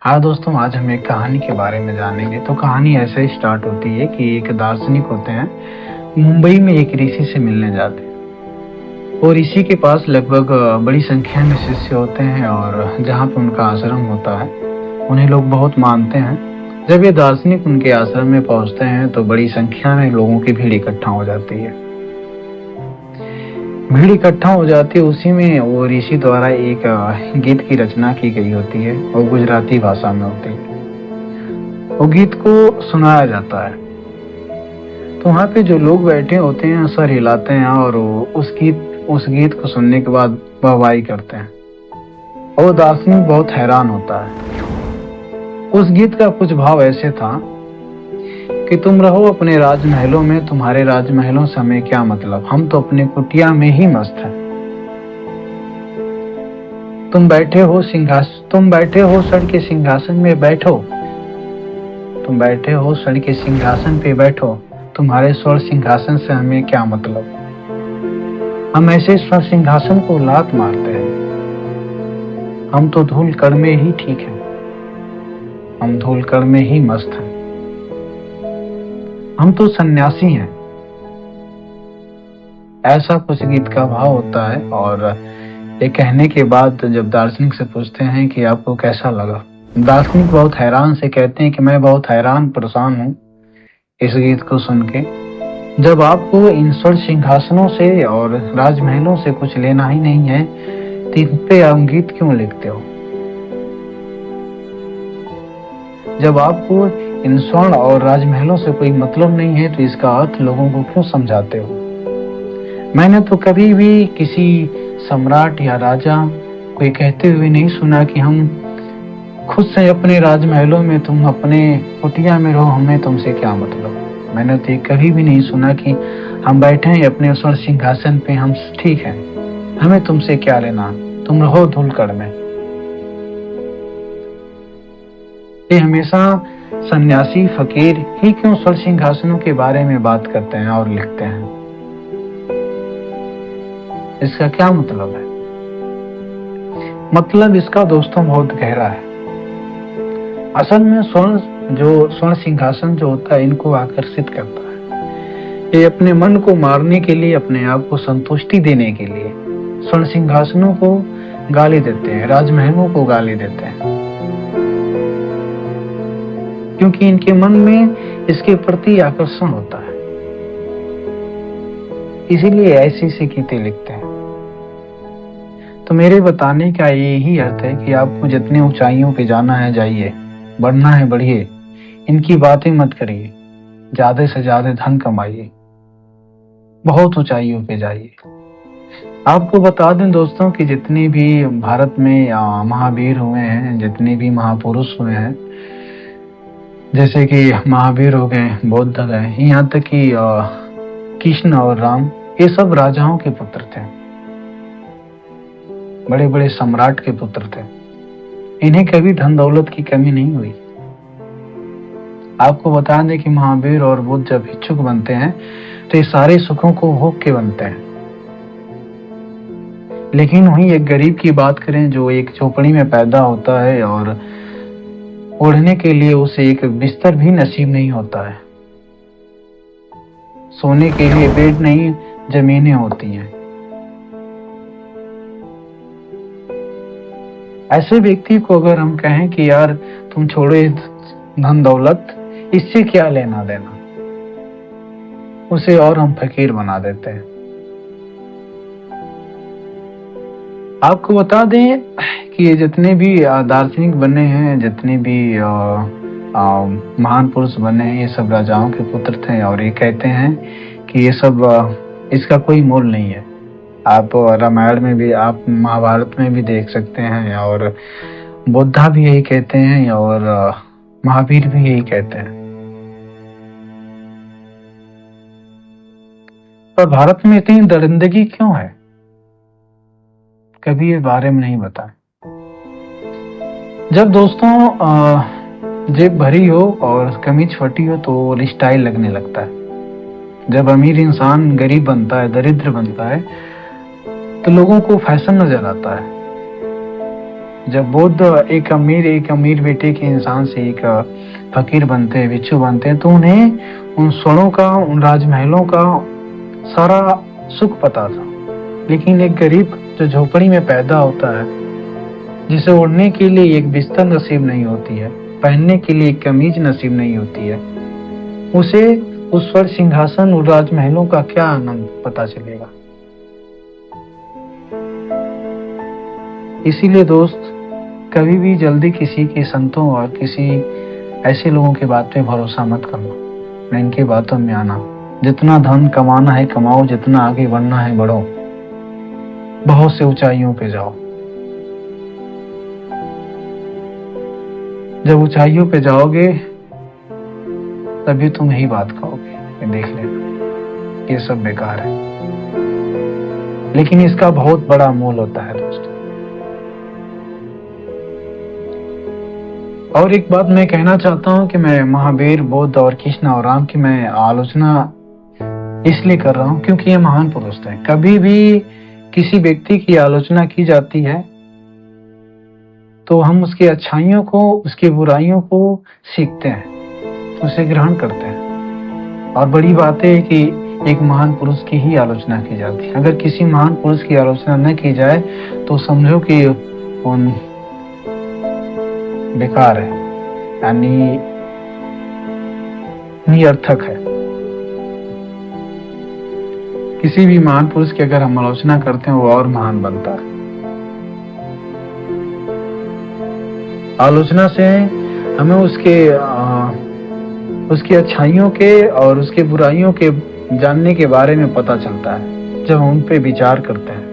हाँ दोस्तों, आज हम एक कहानी के बारे में जानेंगे। तो कहानी ऐसे ही स्टार्ट होती है कि एक दार्शनिक होते हैं, मुंबई में एक ऋषि से मिलने जाते हैं और ऋषि के पास लगभग बड़ी संख्या में शिष्य होते हैं और जहाँ पे उनका आश्रम होता है उन्हें लोग बहुत मानते हैं। जब ये दार्शनिक उनके आश्रम में पहुंचते हैं तो बड़ी संख्या में लोगों की भीड़ इकट्ठा हो जाती है। भीड़ इकट्ठा हो जाती है, उसी में वो ऋषि द्वारा एक गीत की रचना की गई होती है और गुजराती भाषा में होती है। वो गीत को सुनाया जाता है तो वहाँ पे जो लोग बैठे होते हैं सर हिलाते हैं और वो उस गीत को सुनने के बाद वाहवाही करते हैं। और वो दार्शनिक बहुत हैरान होता है। उस गीत का कुछ भाव ऐसे था कि तुम रहो अपने राजमहलों में, तुम्हारे राजमहलों से हमें क्या मतलब, हम तो अपने कुटिया में ही मस्त हैं। तुम बैठे हो सड़ के सिंहासन में बैठो, तुम बैठे हो सड़ के सिंहासन पे बैठो, तुम्हारे स्वर्ण सिंहासन से हमें क्या मतलब, हम ऐसे स्वर्ण सिंहासन को लात मारते हैं। हम तो धूल कण में ही ठीक हैं, हम धूल कण में ही मस्त हैं, हम तो सन्यासी हैं। ऐसा कुछ गीत का भाव होता है। और ये कहने के बाद जब दार्शनिक से पूछते हैं कि आपको कैसा लगा, दार्शनिक बहुत हैरान से कहते हैं कि मैं बहुत हैरान परेशान हूँ इस गीत को सुन के। जब आपको इन स्वर्ण सिंहासनों से और राजमहलों से कुछ लेना ही नहीं है तो इन पे आप गीत क्यों लिखते हो? जब आपको इन स्वर्ण और राजमहलों से कोई मतलब नहीं है तो इसका अर्थ लोगों को क्यों समझाते हो? मैंने तो कभी भी किसी सम्राट या राजा को ये कहते हुए नहीं सुना कि हम खुद से अपने राजमहलों में, तुम अपने कुटिया में रहो, हमें तुमसे क्या मतलब। मैंने तो ये कभी भी नहीं सुना कि हम बैठे हैं अपने स्वर्ण सिंहासन पे, हम ठीक हैं, हमें तुमसे क्या लेना, तुम रहो धूलकण में। ये हमेशा सन्यासी फकीर ही क्यों स्वर्ण सिंहासनों के बारे में बात करते हैं और लिखते हैं? इसका क्या मतलब है? मतलब इसका दोस्तों बहुत गहरा है। असल में स्वर्ण सिंहासन जो होता है इनको आकर्षित करता है। ये अपने मन को मारने के लिए, अपने आप को संतुष्टि देने के लिए स्वर्ण सिंहासनों को गाली देते हैं, राजमहलों को गाली देते हैं, क्योंकि इनके मन में इसके प्रति आकर्षण होता है। इसीलिए ऐसी गीतें लिखते हैं। तो मेरे बताने का यही अर्थ है कि आपको जितनी ऊंचाइयों पे जाना है जाइए, बढ़ना है बढ़िए, इनकी बातें मत करिए, ज्यादा से ज्यादा धन कमाइए, बहुत ऊंचाइयों पे जाइए। आपको बता दें दोस्तों कि जितने भी भारत में महावीर हुए हैं, जितने भी महापुरुष हुए हैं, जैसे कि महावीर हो गए, बुद्ध गए, यहाँ तक कि कृष्ण और राम, ये सब राजाओं के पुत्र थे, बड़े बड़े सम्राट के पुत्र थे। इन्हें कभी धन दौलत की कमी नहीं हुई। आपको बता दें कि महावीर और बुद्ध जब भिक्षुक बनते हैं तो ये सारे सुखों को भोग के बनते हैं। लेकिन वहीं एक गरीब की बात करें जो एक झोपड़ी में पैदा होता है और ओढ़ने के लिए उसे एक बिस्तर भी नसीब नहीं होता है, सोने के लिए बेड नहीं, जमीनें होती हैं। ऐसे व्यक्ति को अगर हम कहें कि यार तुम छोड़ो धन दौलत, इससे क्या लेना देना, उसे और हम फकीर बना देते हैं। आपको बता दें कि ये जितने भी दार्शनिक बने हैं, जितने भी महान पुरुष बने हैं, ये सब राजाओं के पुत्र थे और ये कहते हैं कि ये सब इसका कोई मोल नहीं है। आप रामायण में भी, आप महाभारत में भी देख सकते हैं, और बुद्धा भी यही कहते हैं और महावीर भी यही कहते हैं। पर भारत में इतनी दरिंदगी क्यों है, कभी इस बारे में नहीं बताएं। जब दोस्तों जेब भरी हो और कमीज फटी हो तो स्टाइल लगने लगता है। जब अमीर इंसान गरीब बनता है, दरिद्र बनता है, तो लोगों को फैशन नजर आता है। जब बुद्ध एक अमीर बेटे के इंसान से एक फकीर बनते हैं, भिक्षु बनते हैं, तो उन्हें उन स्वरों का, उन राजमहलों का सारा सुख पता था। लेकिन एक गरीब जो झोपड़ी में पैदा होता है, जिसे ओढ़ने के लिए एक बिस्तर नसीब नहीं होती है, पहनने के लिए एक कमीज नसीब नहीं होती है, उसे उस स्वर्ग सिंहासन और राजमहलों का क्या आनंद पता चलेगा। इसीलिए दोस्त, कभी भी जल्दी किसी के संतों और किसी ऐसे लोगों की बात पे भरोसा मत करना, न इनकी बातों में आना। जितना धन कमाना है कमाओ, जितना आगे बढ़ना है बढ़ो, बहुत से ऊंचाइयों पे जाओ। जब ऊंचाइयों पे जाओगे तभी तुम यही बात कहोगे कि देख लेना ये सब बेकार है, लेकिन इसका बहुत बड़ा मोल होता है दोस्तों। और एक बात मैं कहना चाहता हूं कि मैं महावीर, बुद्ध और कृष्ण और राम की मैं आलोचना इसलिए कर रहा हूं क्योंकि ये महान पुरुष थे। कभी भी किसी व्यक्ति की आलोचना की जाती है तो हम उसकी अच्छाइयों को, उसकी बुराइयों को सीखते हैं, उसे ग्रहण करते हैं। और बड़ी बात है कि एक महान पुरुष की ही आलोचना की जाती है। अगर किसी महान पुरुष की आलोचना न की जाए तो समझो कि उन बेकार है, यानी निरर्थक है। किसी भी महान पुरुष की अगर हम आलोचना करते हैं वो और महान बनता है। आलोचना से हमें उसकी अच्छाइयों के और उसकी बुराइयों के जानने के बारे में पता चलता है जब हम उन पे विचार करते हैं।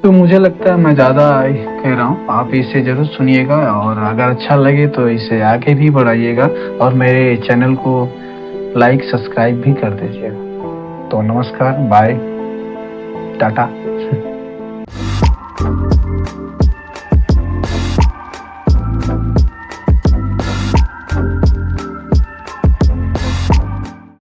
तो मुझे लगता है मैं ज्यादा कह रहा हूँ, आप इसे जरूर सुनिएगा और अगर अच्छा लगे तो इसे आगे भी बढ़ाइएगा और मेरे चैनल को लाइक सब्सक्राइब भी कर दीजिएगा। तो नमस्कार, बाय, टाटा।